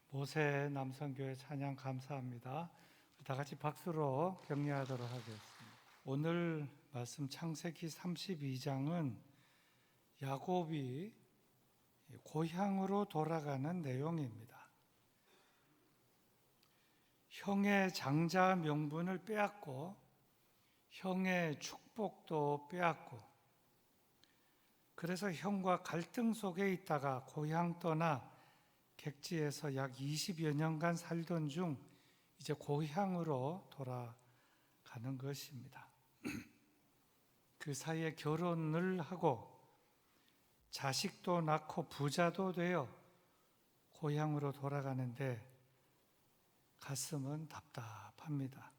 모세 남성교회 찬양 감사합니다. 다 같이 박수로 격려하도록 하겠습니다. 오늘 말씀 창세기 32장은 야곱이 고향으로 돌아가는 내용입니다. 형의 장자 명분을 빼앗고 형의 축복도 빼앗고 그래서 형과 갈등 속에 있다가 고향 떠나 객지에서 약 20여 년간 살던 중 이제 고향으로 돌아가는 것입니다. 그 사이에 결혼을 하고 자식도 낳고 부자도 되어 고향으로 돌아가는데 가슴은 답답합니다.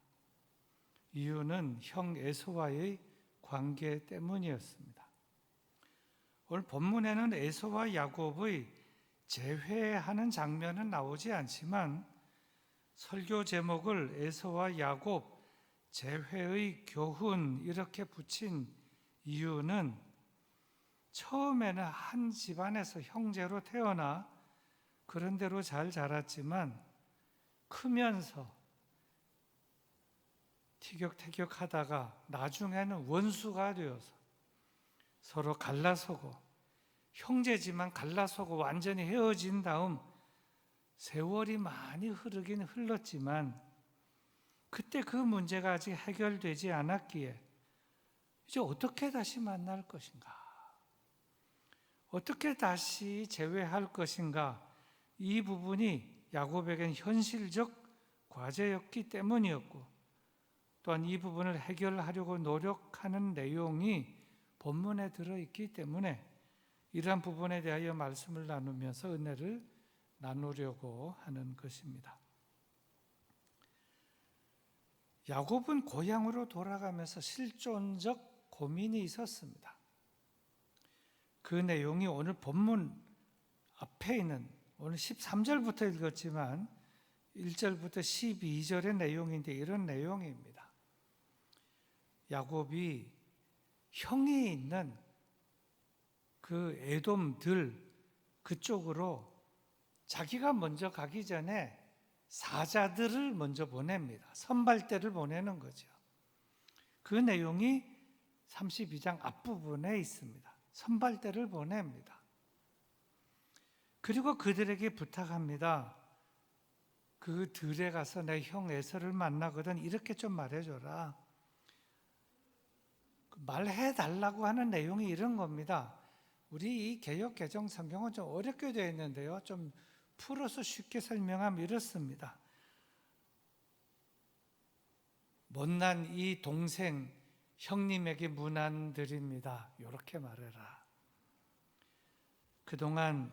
이유는 형 에서와의 관계 때문이었습니다. 오늘 본문에는 에서와 야곱의 재회하는 장면은 나오지 않지만 설교 제목을 에서와 야곱 재회의 교훈 이렇게 붙인 이유는 처음에는 한 집안에서 형제로 태어나 그런 대로 잘 자랐지만 크면서 티격태격하다가 나중에는 원수가 되어서 서로 갈라서고 형제지만 갈라서고 완전히 헤어진 다음 세월이 많이 흐르긴 흘렀지만 그때 그 문제가 아직 해결되지 않았기에 이제 어떻게 다시 만날 것인가? 어떻게 다시 재회할 것인가? 이 부분이 야곱에겐 현실적 과제였기 때문이었고 또한 이 부분을 해결하려고 노력하는 내용이 본문에 들어있기 때문에 이러한 부분에 대하여 말씀을 나누면서 은혜를 나누려고 하는 것입니다. 야곱은 고향으로 돌아가면서 실존적 고민이 있었습니다. 그 내용이 오늘 본문 앞에 있는 오늘 13절부터 읽었지만 1절부터 12절의 내용인데 이런 내용입니다. 야곱이 형이 있는 그 에돔들 그쪽으로 자기가 먼저 가기 전에 사자들을 먼저 보냅니다. 선발대를 보내는 거죠. 그 내용이 32장 앞부분에 있습니다. 선발대를 보냅니다. 그리고 그들에게 부탁합니다. 그 들에 가서 내 형 에서를 만나거든 이렇게 좀 말해줘라. 말해달라고 하는 내용이 이런 겁니다. 우리 이 개역 개정 성경은 좀 어렵게 되어 있는데요. 좀 풀어서 쉽게 설명하면 이렇습니다. 못난 이 동생 형님에게 문안드립니다. 이렇게 말해라. 그동안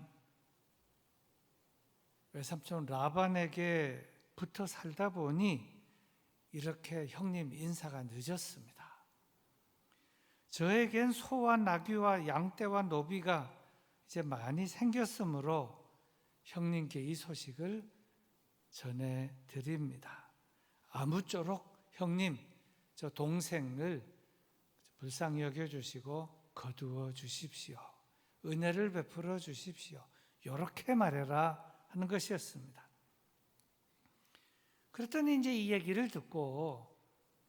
외삼촌 라반에게 붙어 살다 보니 이렇게 형님 인사가 늦었습니다. 저에겐 소와 나귀와 양떼와 노비가 이제 많이 생겼으므로 형님께 이 소식을 전해드립니다. 아무쪼록 형님 저 동생을 불쌍히 여겨주시고 거두어 주십시오. 은혜를 베풀어 주십시오. 이렇게 말해라 하는 것이었습니다. 그랬더니 이제 이 얘기를 듣고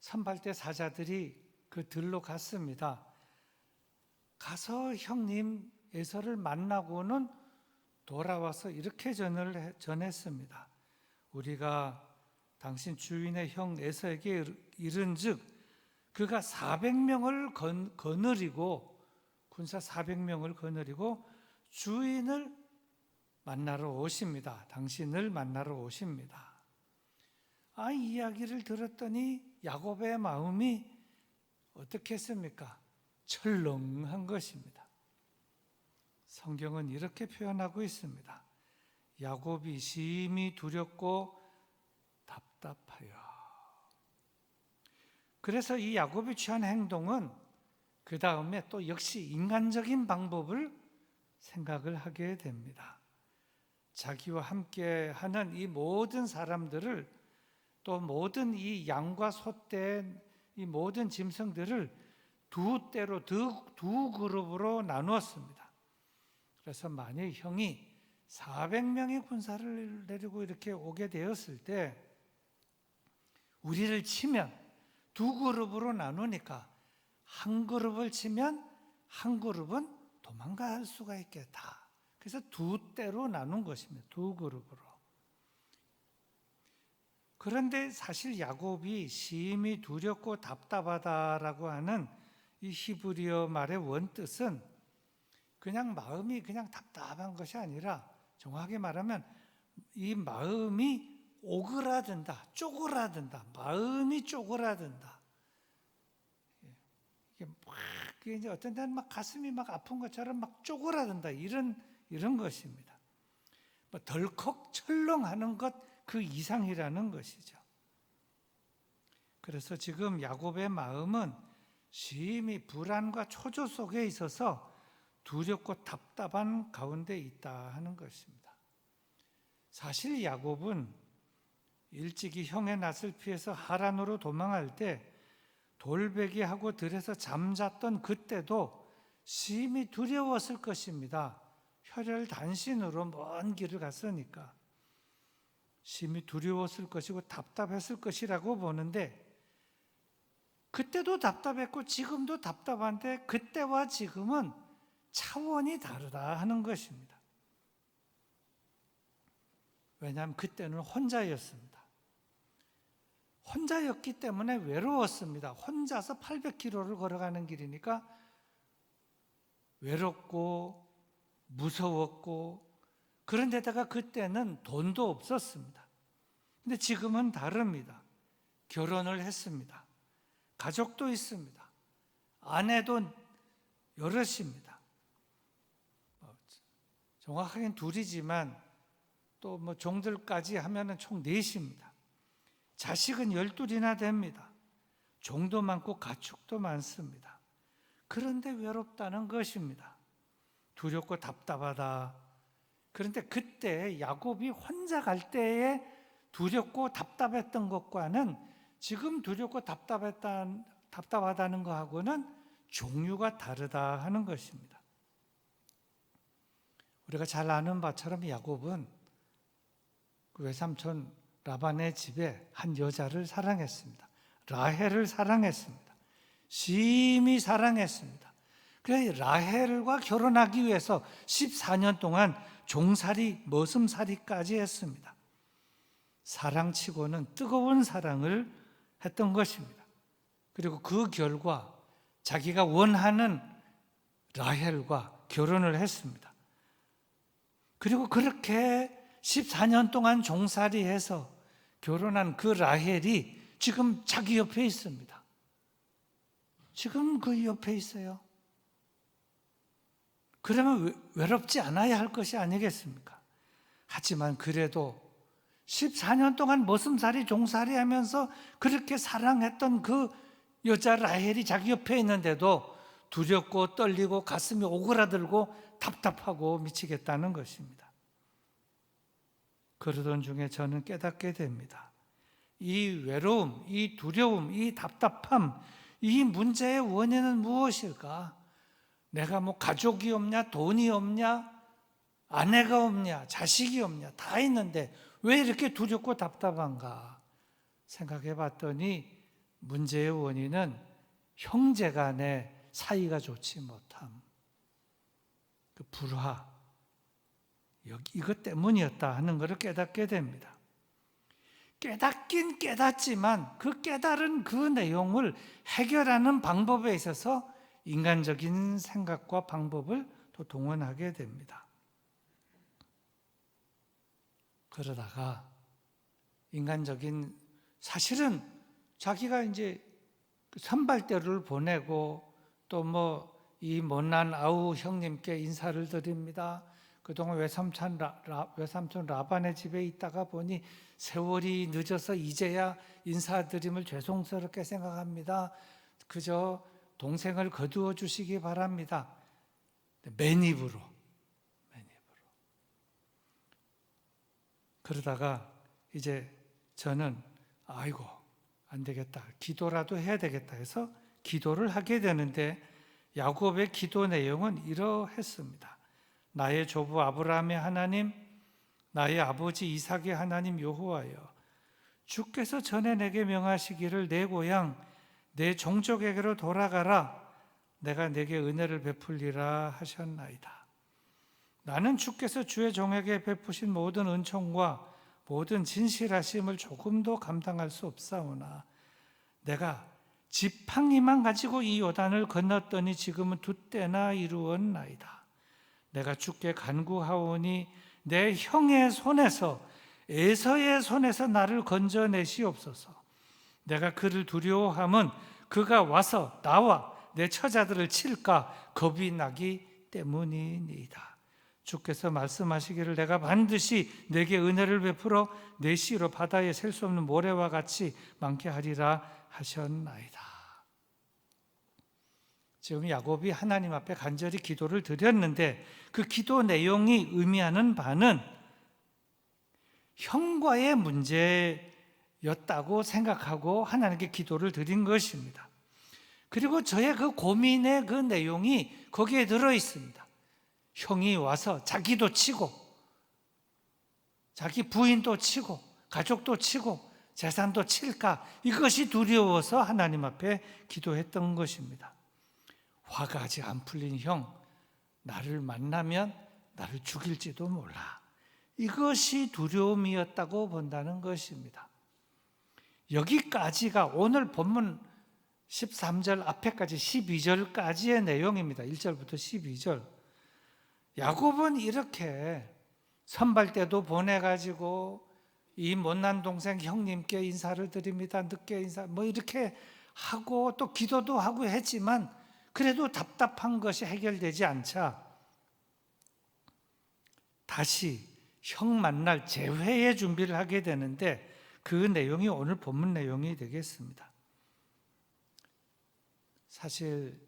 선발대 사자들이 그 들로 갔습니다. 가서 형님 에서를 만나고는 돌아와서 이렇게 전했습니다. 우리가 당신 주인의 형 에서에게 이른즉 그가 400명을 거느리고 군사 400명을 거느리고 주인을 만나러 오십니다. 당신을 만나러 오십니다. 이 이야기를 들었더니 야곱의 마음이 어떻게 했습니까? 철렁한 것입니다. 성경은 이렇게 표현하고 있습니다. 야곱이 심히 두렵고 답답하여. 그래서 이 야곱이 취한 행동은 그 다음에 또 역시 인간적인 방법을 생각을 하게 됩니다. 자기와 함께 하는 이 모든 사람들을 또 모든 이 양과 소떼 이 모든 짐승들을 두 떼로 두 그룹으로 나누었습니다. 그래서 만일 형이 400명의 군사를 내리고 이렇게 오게 되었을 때 우리를 치면 두 그룹으로 나누니까 한 그룹을 치면 한 그룹은 도망갈 수가 있겠다. 그래서 두 때로 나눈 것입니다. 두 그룹으로. 그런데 사실 야곱이 심히 두렵고 답답하다라고 하는 이 히브리어 말의 원뜻은 그냥 마음이 그냥 답답한 것이 아니라 정확하게 말하면 이 마음이 오그라든다, 쪼그라든다, 마음이 쪼그라든다. 이게 막 이제 어떤 때는 막 가슴이 막 아픈 것처럼 막 쪼그라든다 이런 것입니다. 뭐 덜컥 철렁하는 것 그 이상이라는 것이죠. 그래서 지금 야곱의 마음은 심히 불안과 초조 속에 있어서 두렵고 답답한 가운데 있다 하는 것입니다. 사실 야곱은 일찍이 형의 낯을 피해서 하란으로 도망할 때 돌베개하고 들에서 잠잤던 그때도 심히 두려웠을 것입니다. 혈혈단신으로 먼 길을 갔으니까 심히 두려웠을 것이고 답답했을 것이라고 보는데 그때도 답답했고 지금도 답답한데 그때와 지금은 차원이 다르다 하는 것입니다. 왜냐하면 그때는 혼자였습니다. 혼자였기 때문에 외로웠습니다. 혼자서 800km를 걸어가는 길이니까 외롭고 무서웠고 그런데다가 그때는 돈도 없었습니다. 근데 지금은 다릅니다. 결혼을 했습니다. 가족도 있습니다. 아내도 여럿입니다. 정확하게는 둘이지만 또 뭐 종들까지 하면은 총 넷입니다. 자식은 12이나 됩니다. 종도 많고 가축도 많습니다. 그런데 외롭다는 것입니다. 두렵고 답답하다. 그런데 그때 야곱이 혼자 갈 때에 두렵고 답답했던 것과는 지금 두렵고 답답하다는 것하고는 종류가 다르다 하는 것입니다. 우리가 잘 아는 바처럼 야곱은 그 외삼촌 라반의 집에 한 여자를 사랑했습니다. 라헬을 사랑했습니다. 심히 사랑했습니다. 그래서 라헬과 결혼하기 위해서 14년 동안 종살이, 머슴살이까지 했습니다. 사랑치고는 뜨거운 사랑을 했던 것입니다. 그리고 그 결과 자기가 원하는 라헬과 결혼을 했습니다. 그리고 그렇게 14년 동안 종살이해서 결혼한 그 라헬이 지금 자기 옆에 있습니다. 지금 그 옆에 있어요. 그러면 외롭지 않아야 할 것이 아니겠습니까? 하지만 그래도 14년 동안 머슴살이 종살이 하면서 그렇게 사랑했던 그 여자 라헬이 자기 옆에 있는데도 두렵고 떨리고 가슴이 오그라들고 답답하고 미치겠다는 것입니다. 그러던 중에 저는 깨닫게 됩니다. 이 외로움, 이 두려움, 이 답답함, 이 문제의 원인은 무엇일까? 내가 뭐 가족이 없냐, 돈이 없냐, 아내가 없냐, 자식이 없냐, 다 있는데 왜 이렇게 두렵고 답답한가 생각해 봤더니 문제의 원인은 형제 간의 사이가 좋지 못함, 그 불화, 이것 때문이었다 하는 것을 깨닫게 됩니다. 깨닫긴 깨닫지만 그 깨달은 그 내용을 해결하는 방법에 있어서 인간적인 생각과 방법을 또 동원하게 됩니다. 그러다가 인간적인 사실은 자기가 이제 선발대를 보내고 또 뭐 이 못난 아우 형님께 인사를 드립니다. 그동안 외삼촌 라반의 집에 있다가 보니 세월이 늦어서 이제야 인사드림을 죄송스럽게 생각합니다. 그저 동생을 거두어 주시기 바랍니다. 맨입으로. 그러다가 이제 저는 아이고 안 되겠다. 기도라도 해야 되겠다 해서 기도를 하게 되는데 야곱의 기도 내용은 이러했습니다. 나의 조부 아브라함의 하나님, 나의 아버지 이삭의 하나님 여호와여, 주께서 전에 내게 명하시기를 내 고향 내 종족에게로 돌아가라, 내가 내게 은혜를 베풀리라 하셨나이다. 나는 주께서 주의 종에게 베푸신 모든 은총과 모든 진실하심을 조금도 감당할 수 없사오나 내가 지팡이만 가지고 이 요단을 건넜더니 지금은 두 때나 이루었나이다. 내가 주께 간구하오니 내 형의 손에서, 에서의 손에서 나를 건져내시옵소서. 내가 그를 두려워함은 그가 와서 나와 내 처자들을 칠까 겁이 나기 때문이니이다. 주께서 말씀하시기를 내가 반드시 내게 은혜를 베풀어 내 씨로 바다에 셀 수 없는 모래와 같이 많게 하리라 하셨나이다. 지금 야곱이 하나님 앞에 간절히 기도를 드렸는데 그 기도 내용이 의미하는 바는 형과의 문제였다고 생각하고 하나님께 기도를 드린 것입니다. 그리고 저의 그 고민의 그 내용이 거기에 들어 있습니다. 형이 와서 자기도 치고 자기 부인도 치고 가족도 치고 재산도 칠까, 이것이 두려워서 하나님 앞에 기도했던 것입니다. 화가 아직 안 풀린 형, 나를 만나면 나를 죽일지도 몰라, 이것이 두려움이었다고 본다는 것입니다. 여기까지가 오늘 본문 13절 앞에까지 12절까지의 내용입니다. 1절부터 12절. 야곱은 이렇게 선발 때도 보내가지고 이 못난 동생 형님께 인사를 드립니다, 늦게 인사 이렇게 하고 또 기도도 하고 했지만 그래도 답답한 것이 해결되지 않자 다시 형 만날 재회의 준비를 하게 되는데 그 내용이 오늘 본문 내용이 되겠습니다. 사실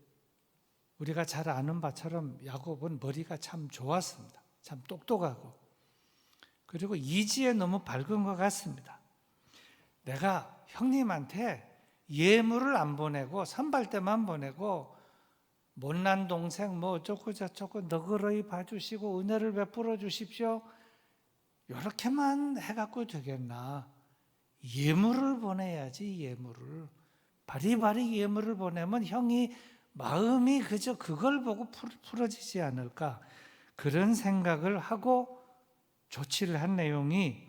우리가 잘 아는 바처럼 야곱은 머리가 참 좋았습니다. 참 똑똑하고, 그리고 이지에 너무 밝은 것 같습니다. 내가 형님한테 예물을 안 보내고 선발 때만 보내고 못난 동생 어쩌고 저쩌고 너그러이 봐주시고 은혜를 베풀어 주십시오, 이렇게만 해갖고 되겠나? 예물을 보내야지. 예물을, 바리바리 예물을 보내면 형이 마음이 그저 그걸 보고 풀어지지 않을까, 그런 생각을 하고 조치를 한 내용이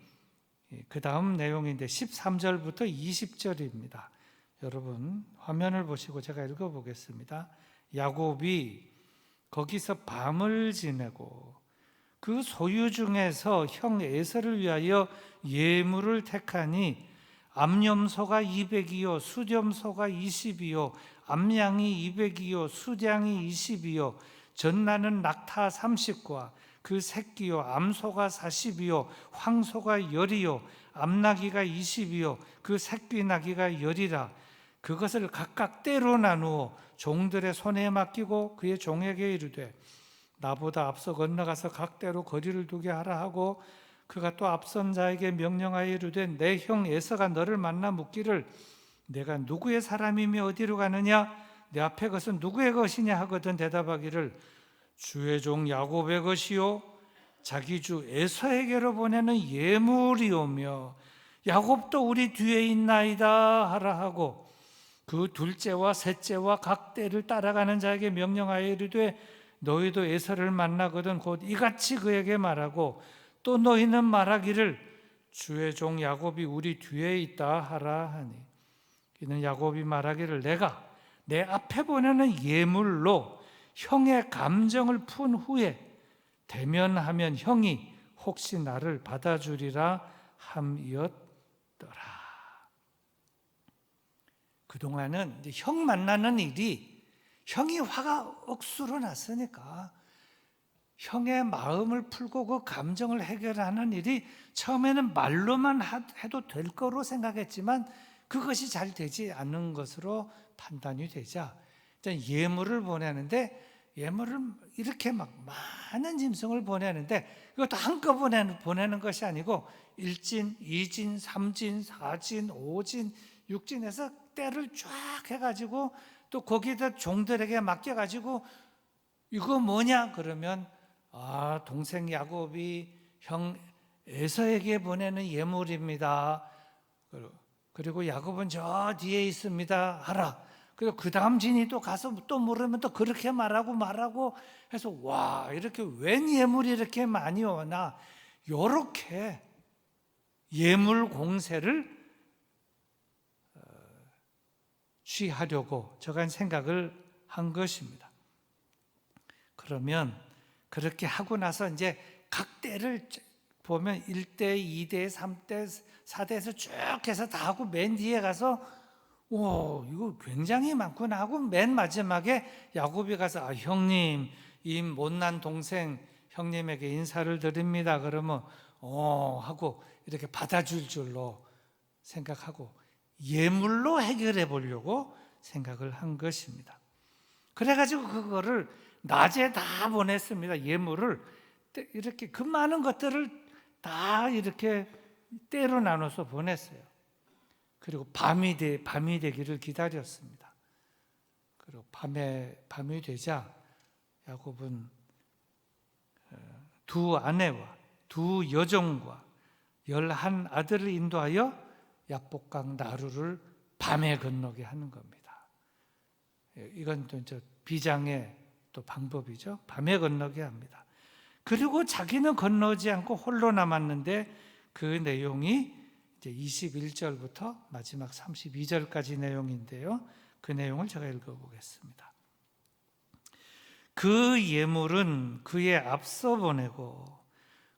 그 다음 내용인데 13절부터 20절입니다. 여러분 화면을 보시고 제가 읽어보겠습니다. 야곱이 거기서 밤을 지내고 그 소유 중에서 형 에서를 위하여 예물을 택하니 암염소가 200이요 수렴소가 20이요 암양이 200이요 수량이 20이요 전나는 낙타 30과 그 새끼요 암소가 40이요 황소가 10이요 암나귀가 20이요 그 새끼 나귀가 10이라. 그것을 각각 때로 나누어 종들의 손에 맡기고 그의 종에게 이르되 나보다 앞서 건너가서 각 때로 거리를 두게 하라 하고, 그가 또 앞선 자에게 명령하여 이르되 내 형 에서가 너를 만나 묻기를 내가 누구의 사람이며 어디로 가느냐, 내 앞에 것은 누구의 것이냐 하거든 대답하기를 주의 종 야곱의 것이요 자기 주 에서에게로 보내는 예물이오며 야곱도 우리 뒤에 있나이다 하라 하고, 그 둘째와 셋째와 각 때를 따라가는 자에게 명령하여 이르되 너희도 에서를 만나거든 곧 이같이 그에게 말하고, 또 너희는 말하기를 주의 종 야곱이 우리 뒤에 있다 하라 하니, 이는 야곱이 말하기를 내가 내 앞에 보내는 예물로 형의 감정을 푼 후에 대면하면 형이 혹시 나를 받아주리라 함이었더라. 그동안은 형 만나는 일이, 형이 화가 억수로 났으니까 형의 마음을 풀고 그 감정을 해결하는 일이 처음에는 말로만 해도 될 거로 생각했지만 그것이 잘 되지 않는 것으로 판단이 되자 일단 예물을 보내는데, 예물을 이렇게 막 많은 짐승을 보내는데 이것도 한꺼번에 보내는 것이 아니고 1진, 2진, 3진, 4진, 5진, 6진에서 때를 쫙 해가지고 또 거기다 종들에게 맡겨가지고 이거 뭐냐 그러면 동생 야곱이 형 에서에게 보내는 예물입니다. 그리고 야곱은 저 뒤에 있습니다. 하라. 그리고 그 다음 진이 또 가서 또 물으면 또 그렇게 말하고 해서 이렇게 웬 예물이 이렇게 많이 오나, 요렇게 예물 공세를 취하려고 저간 생각을 한 것입니다. 그러면 그렇게 하고 나서 이제 각 때를 보면 1대, 2대, 3대, 4대에서 쭉 해서 다 하고 맨 뒤에 가서 이거 굉장히 많구나 하고 맨 마지막에 야곱이 가서 형님, 이 못난 동생 형님에게 인사를 드립니다. 그러면 하고 이렇게 받아줄 줄로 생각하고 예물로 해결해 보려고 생각을 한 것입니다. 그래가지고 그거를 낮에 다 보냈습니다. 예물을 이렇게 그 많은 것들을 다 이렇게 때로 나눠서 보냈어요. 그리고 밤이 되기를 기다렸습니다. 그리고 밤이 되자 야곱은 두 아내와 두 여종과 11 아들을 인도하여 야복강 나루를 밤에 건너게 하는 겁니다. 이건 또 비장의 또 방법이죠. 밤에 건너게 합니다. 그리고 자기는 건너지 않고 홀로 남았는데 그 내용이 이제 21절부터 마지막 32절까지 내용인데요. 그 내용을 제가 읽어보겠습니다. 그 예물은 그에 앞서 보내고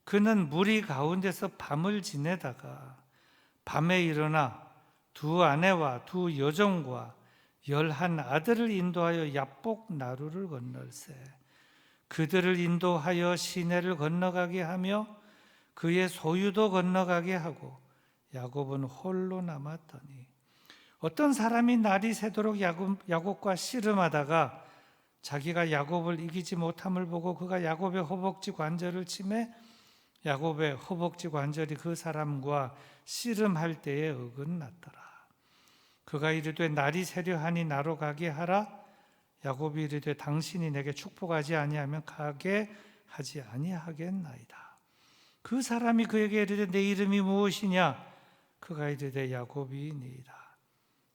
그는 무리 가운데서 밤을 지내다가 밤에 일어나 두 아내와 두 여종과 11 아들을 인도하여 야복 나루를 건널세 그들을 인도하여 시내를 건너가게 하며 그의 소유도 건너가게 하고 야곱은 홀로 남았더니 어떤 사람이 날이 새도록 야곱과 씨름하다가 자기가 야곱을 이기지 못함을 보고 그가 야곱의 허벅지 관절을 치매 야곱의 허벅지 관절이 그 사람과 씨름할 때에 어긋났더라. 그가 이르되 날이 새려하니 나로 가게 하라. 야곱이 이르되 당신이 내게 축복하지 아니하면 가게 하지 아니하겠나이다. 그 사람이 그에게 이르되 내 이름이 무엇이냐? 그가 이르되 야곱이니이다.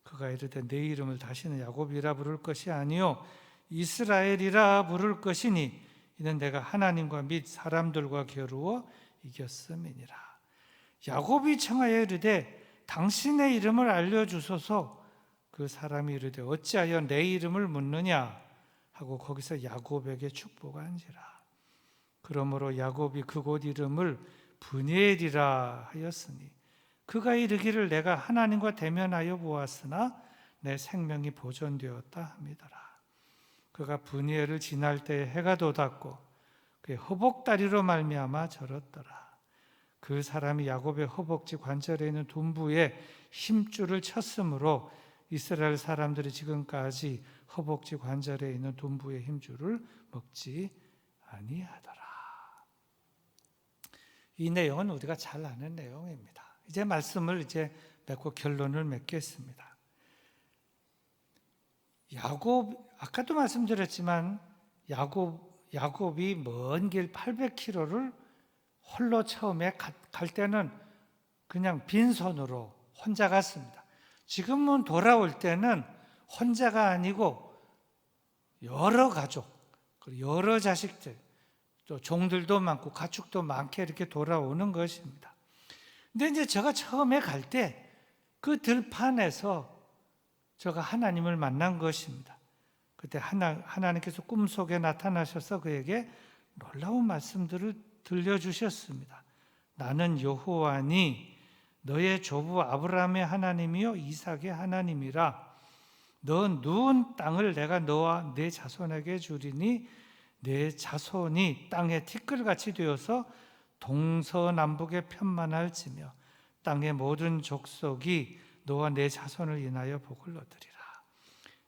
그가 이르되 내 이름을 다시는 야곱이라 부를 것이 아니요 이스라엘이라 부를 것이니 이는 내가 하나님과 및 사람들과 겨루어 이겼음이니라. 야곱이 청하여 이르되 당신의 이름을 알려주소서. 그 사람이 이르되 어찌하여 내 이름을 묻느냐 하고 거기서 야곱에게 축복한지라. 그러므로 야곱이 그곳 이름을 브니엘이라 하였으니 그가 이르기를 내가 하나님과 대면하여 보았으나 내 생명이 보존되었다 함이더라. 그가 브니엘을 지날 때에 해가 돋았고 그의 허벅다리로 말미암아 절었더라. 그 사람이 야곱의 허벅지 관절에 있는 둔부에 힘줄을 쳤으므로 이스라엘 사람들이 지금까지 허벅지 관절에 있는 둔부의 힘줄을 먹지 아니하더라. 이 내용은 우리가 잘 아는 내용입니다. 이제 말씀을 맺고 결론을 맺겠습니다. 야곱, 아까도 말씀드렸지만 야곱이 먼 길 800km를 홀로 처음에 갈 때는 그냥 빈손으로 혼자 갔습니다. 지금은 돌아올 때는 혼자가 아니고 여러 가족, 여러 자식들, 또 종들도 많고 가축도 많게 이렇게 돌아오는 것입니다. 근데 이제 제가 처음에 갈 때 그 들판에서 제가 하나님을 만난 것입니다. 그때 하나님께서 꿈속에 나타나셔서 그에게 놀라운 말씀들을 들려주셨습니다. 나는 여호와니 너의 조부 아브라함의 하나님이요 이삭의 하나님이라. 너 누운 땅을 내가 너와 네 자손에게 주리니 내 자손이 땅의 티끌같이 되어서 동서남북에 편만할지며 땅의 모든 족속이 너와 내 자손을 인하여 복을 얻으리라.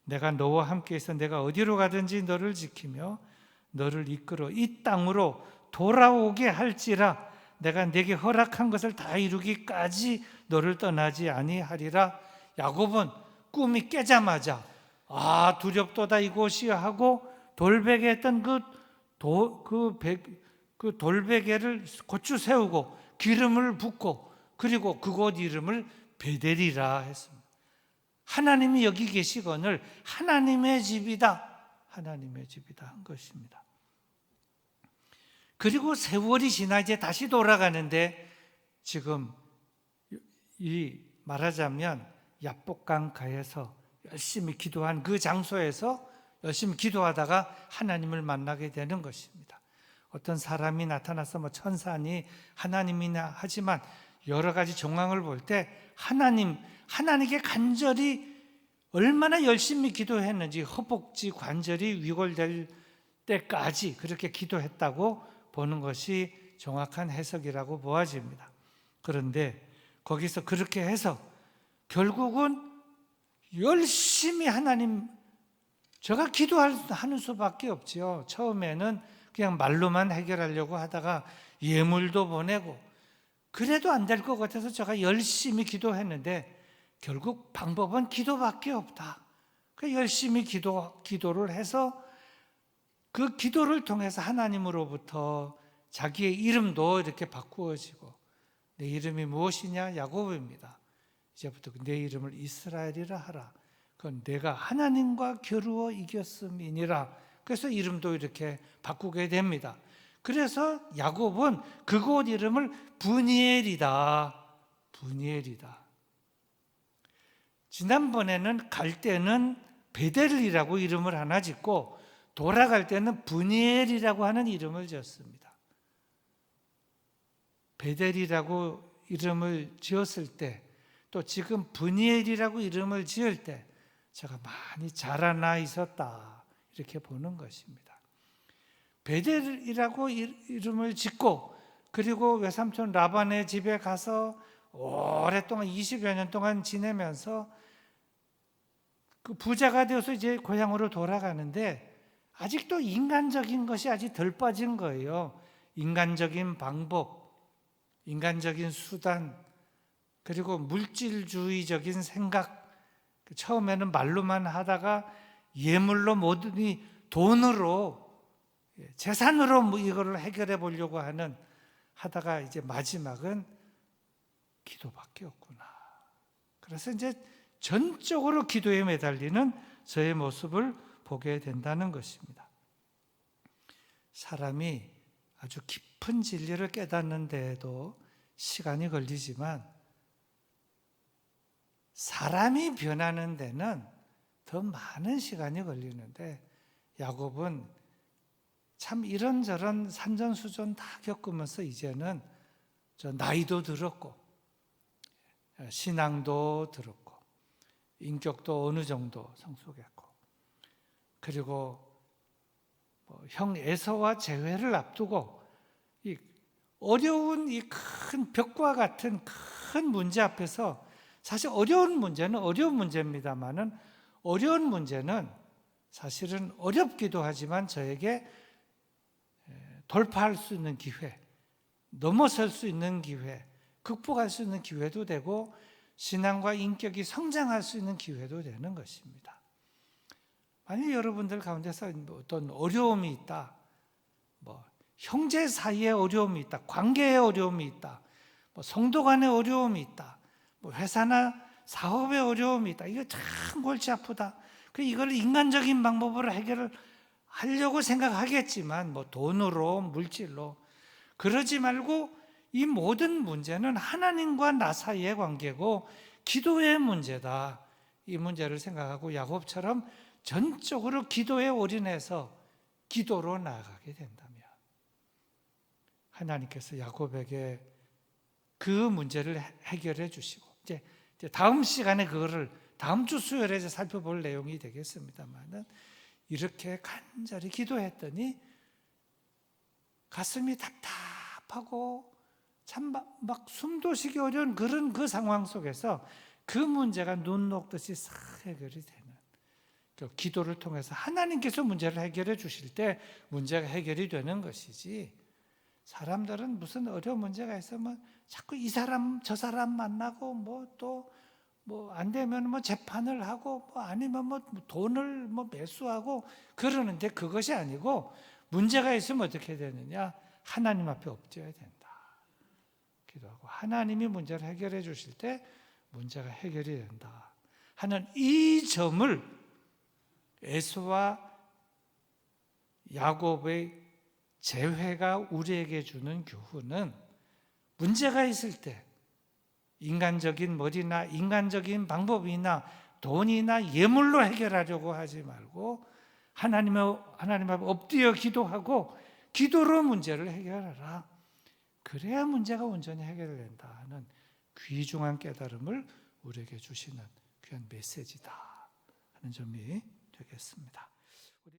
내가 너와 함께 있어 내가 어디로 가든지 너를 지키며 너를 이끌어 이 땅으로 돌아오게 할지라. 내가 내게 허락한 것을 다 이루기까지 너를 떠나지 아니하리라. 야곱은 꿈이 깨자마자 두렵도다 이곳이야 하고 돌베개 했던 그 그 돌베개를 고추 세우고 기름을 붓고 그리고 그곳 이름을 베델이라 했습니다. 하나님이 여기 계시거늘 하나님의 집이다. 하나님의 집이다 한 것입니다. 그리고 세월이 지나 이제 다시 돌아가는데 지금 이 말하자면 야복강가에서 열심히 기도한 그 장소에서 열심히 기도하다가 하나님을 만나게 되는 것입니다. 어떤 사람이 나타나서 뭐 천사니 하나님이나 하지만 여러 가지 정황을 볼 때 하나님께 간절히 얼마나 열심히 기도했는지 허벅지 관절이 위골될 때까지 그렇게 기도했다고 보는 것이 정확한 해석이라고 보아집니다. 그런데 거기서 그렇게 해서 결국은 열심히 제가 기도하는 수밖에 없지요. 처음에는 그냥 말로만 해결하려고 하다가 예물도 보내고 그래도 안 될 것 같아서 제가 열심히 기도했는데 결국 방법은 기도밖에 없다. 열심히 기도를 해서 그 기도를 통해서 하나님으로부터 자기의 이름도 이렇게 바꾸어지고 내 이름이 무엇이냐? 야곱입니다. 이제부터 내 이름을 이스라엘이라 하라. 그건 내가 하나님과 겨루어 이겼음이니라. 그래서 이름도 이렇게 바꾸게 됩니다. 그래서 야곱은 그곳 이름을 브니엘이다. 지난번에는 갈 때는 베델이라고 이름을 하나 짓고 돌아갈 때는 브니엘이라고 하는 이름을 지었습니다. 베델이라고 이름을 지었을 때 또 지금 브니엘이라고 이름을 지을 때 제가 많이 자라나 있었다 이렇게 보는 것입니다. 베델이라고 이름을 짓고 그리고 외삼촌 라반의 집에 가서 오랫동안 20여 년 동안 지내면서 그 부자가 되어서 이제 고향으로 돌아가는데 아직도 인간적인 것이 아직 덜 빠진 거예요. 인간적인 방법, 인간적인 수단, 그리고 물질주의적인 생각. 처음에는 말로만 하다가 예물로 모든 돈으로 재산으로 이거를 해결해 보려고 하다가 이제 마지막은 기도밖에 없구나. 그래서 이제 전적으로 기도에 매달리는 저의 모습을 보게 된다는 것입니다. 사람이 아주 깊은 진리를 깨닫는 데에도 시간이 걸리지만 사람이 변하는 데는 더 많은 시간이 걸리는데 야곱은 참 이런저런 산전수전 다 겪으면서 이제는 나이도 들었고 신앙도 들었고 인격도 어느 정도 성숙했고 그리고 형 에서와 재회를 앞두고 이 어려운 이 큰 벽과 같은 큰 문제 앞에서 사실 어려운 문제는 어려운 문제입니다만은 어려운 문제는 사실은 어렵기도 하지만 저에게 돌파할 수 있는 기회, 넘어설 수 있는 기회, 극복할 수 있는 기회도 되고 신앙과 인격이 성장할 수 있는 기회도 되는 것입니다. 만약 여러분들 가운데서 어떤 어려움이 있다, 형제 사이에 어려움이 있다, 관계에 어려움이 있다, 성도 간에 어려움이 있다, 회사나 사업에 어려움이 있다. 이거 참 골치 아프다. 이걸 인간적인 방법으로 해결을 하려고 생각하겠지만 돈으로 물질로 그러지 말고 이 모든 문제는 하나님과 나 사이의 관계고 기도의 문제다. 이 문제를 생각하고 야곱처럼 전적으로 기도에 올인해서 기도로 나아가게 된다면 하나님께서 야곱에게 그 문제를 해결해 주시고 이제 다음 시간에 그거를 다음 주 수요일에 살펴볼 내용이 되겠습니다만은 이렇게 간절히 기도했더니 가슴이 답답하고 참 막 숨도 쉬기 어려운 그런 그 상황 속에서 그 문제가 눈 녹듯이 싹 해결이 되는 기도를 통해서 하나님께서 문제를 해결해 주실 때 문제가 해결이 되는 것이지 사람들은 무슨 어려운 문제가 있으면 자꾸 이 사람 저 사람 만나고 또 안 되면 재판을 하고 아니면 돈을 매수하고 그러는데 그것이 아니고 문제가 있으면 어떻게 되느냐? 하나님 앞에 엎드려야 된다. 기도하고 하나님이 문제를 해결해 주실 때 문제가 해결이 된다 하는 이 점을 에서와 야곱의 재회가 우리에게 주는 교훈은, 문제가 있을 때 인간적인 머리나 인간적인 방법이나 돈이나 예물로 해결하려고 하지 말고 하나님 앞에 엎드려 기도하고 기도로 문제를 해결하라. 그래야 문제가 온전히 해결된다 하는 귀중한 깨달음을 우리에게 주시는 귀한 메시지다 하는 점이 되겠습니다.